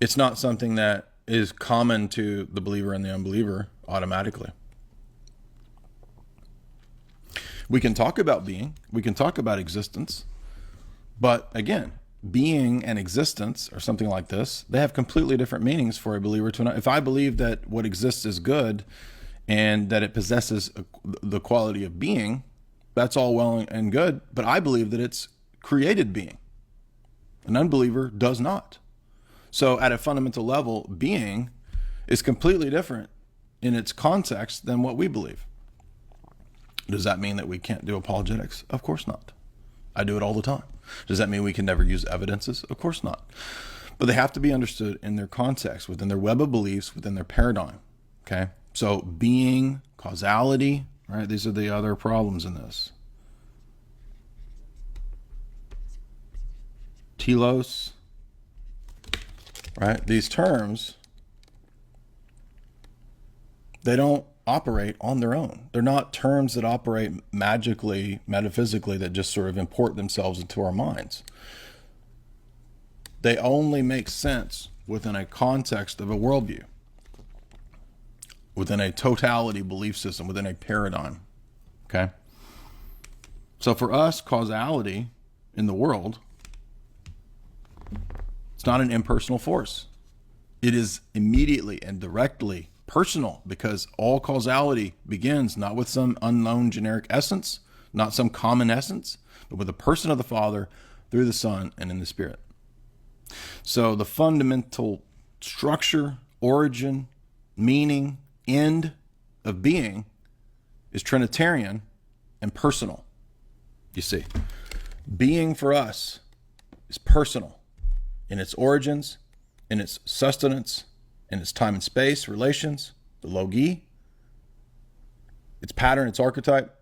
It's not something that is common to the believer and the unbeliever automatically. We can talk about being, we can talk about existence, but again, being and existence or something like this, they have completely different meanings for a believer to not. If I believe that what exists is good and that it possesses the quality of being, that's all well and good, but I believe that it's created being. An unbeliever does not. So at a fundamental level, being is completely different in its context than what we believe. Does that mean that we can't do apologetics? Of course not. I do it all the time. Does that mean we can never use evidences? Of course not. But they have to be understood in their context, within their web of beliefs, within their paradigm. Okay? So being, causality, right? These are the other problems in this. Telos, right? These terms, they don't operate on their own. They're not terms that operate magically, metaphysically, that just sort of import themselves into our minds. They only make sense within a context of a worldview, within a totality belief system, within a paradigm. Okay? So for us, causality in the world, it's not an impersonal force. It is immediately and directly personal, because all causality begins not with some unknown generic essence, not some common essence, but with the person of the Father through the Son and in the Spirit. So the fundamental structure, origin, meaning, end of being is trinitarian and personal. You see, being for us is personal in its origins, in its sustenance, in its time and space relations, the logi, its pattern, its archetype,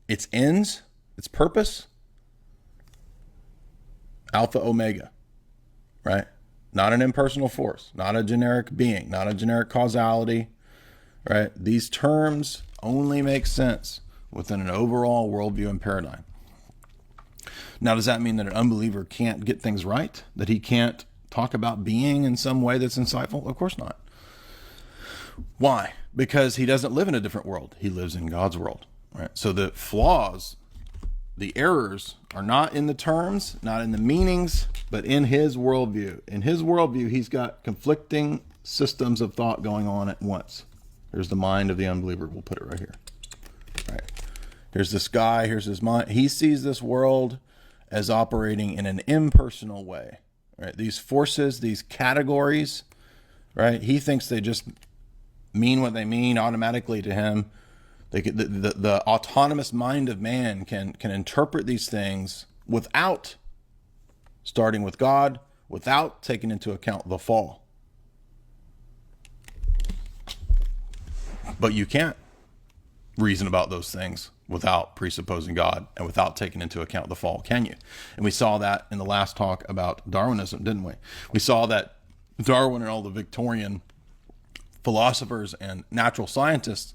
its ends, its purpose, alpha, omega, right? Not an impersonal force, not a generic being, not a generic causality, right? These terms only make sense within an overall worldview and paradigm. Now, does that mean that an unbeliever can't get things right? That he can't talk about being in some way that's insightful? Of course not. Why? Because he doesn't live in a different world. He lives in God's world, right? So the flaws, the errors are not in the terms, not in the meanings, but in his worldview. In his worldview, he's got conflicting systems of thought going on at once. Here's the mind of the unbeliever. We'll put it right here. Right. Here's this guy. Here's his mind. He sees this world as operating in an impersonal way. Right? These forces, these categories, right? He thinks they just mean what they mean automatically to him. The autonomous mind of man can interpret these things without starting with God, without taking into account the fall. But you can't reason about those things without presupposing God and without taking into account the fall, can you? And we saw that in the last talk about Darwinism, didn't we? We saw that Darwin and all the Victorian philosophers and natural scientists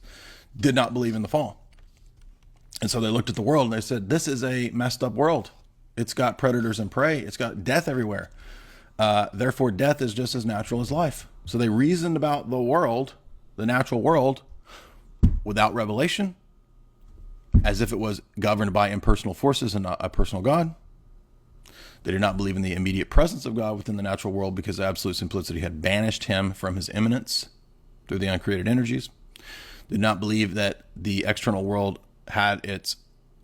did not believe in the fall. And so they looked at the world and they said, this is a messed up world. It's got predators and prey. It's got death everywhere. Therefore, death is just as natural as life. So they reasoned about the world, the natural world, without revelation, as if it was governed by impersonal forces and not a personal God. They did not believe in the immediate presence of God within the natural world because absolute simplicity had banished him from his immanence through the uncreated energies. They did not believe that the external world had its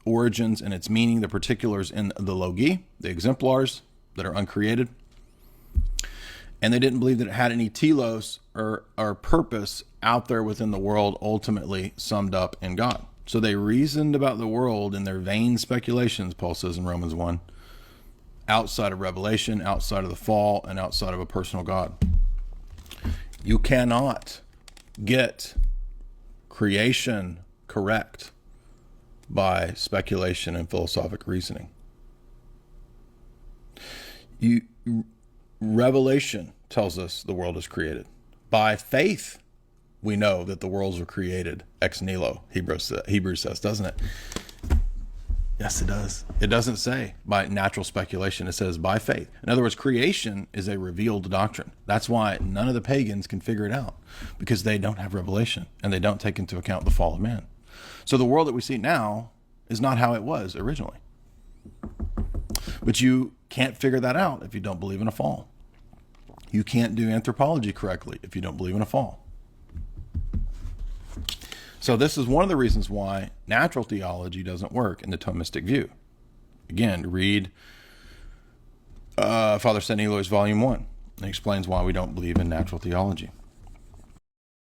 origins and its meaning, the particulars in the logi, the exemplars that are uncreated. And they didn't believe that it had any telos or purpose out there within the world, ultimately summed up in God. So they reasoned about the world in their vain speculations, Paul says in Romans 1, outside of revelation, outside of the fall, and outside of a personal God. You cannot get creation correct by speculation and philosophic reasoning. Revelation tells us the world is created. By faith, we know that the worlds were created ex nihilo, Hebrews says, doesn't it? Yes, it does. It doesn't say by natural speculation. It says by faith. In other words, creation is a revealed doctrine. That's why none of the pagans can figure it out, because they don't have revelation and they don't take into account the fall of man. So the world that we see now is not how it was originally. But you can't figure that out if you don't believe in a fall. You can't do anthropology correctly if you don't believe in a fall. So this is one of the reasons why natural theology doesn't work in the Thomistic view. Again, read Father St. Eloy's Volume 1. It explains why we don't believe in natural theology.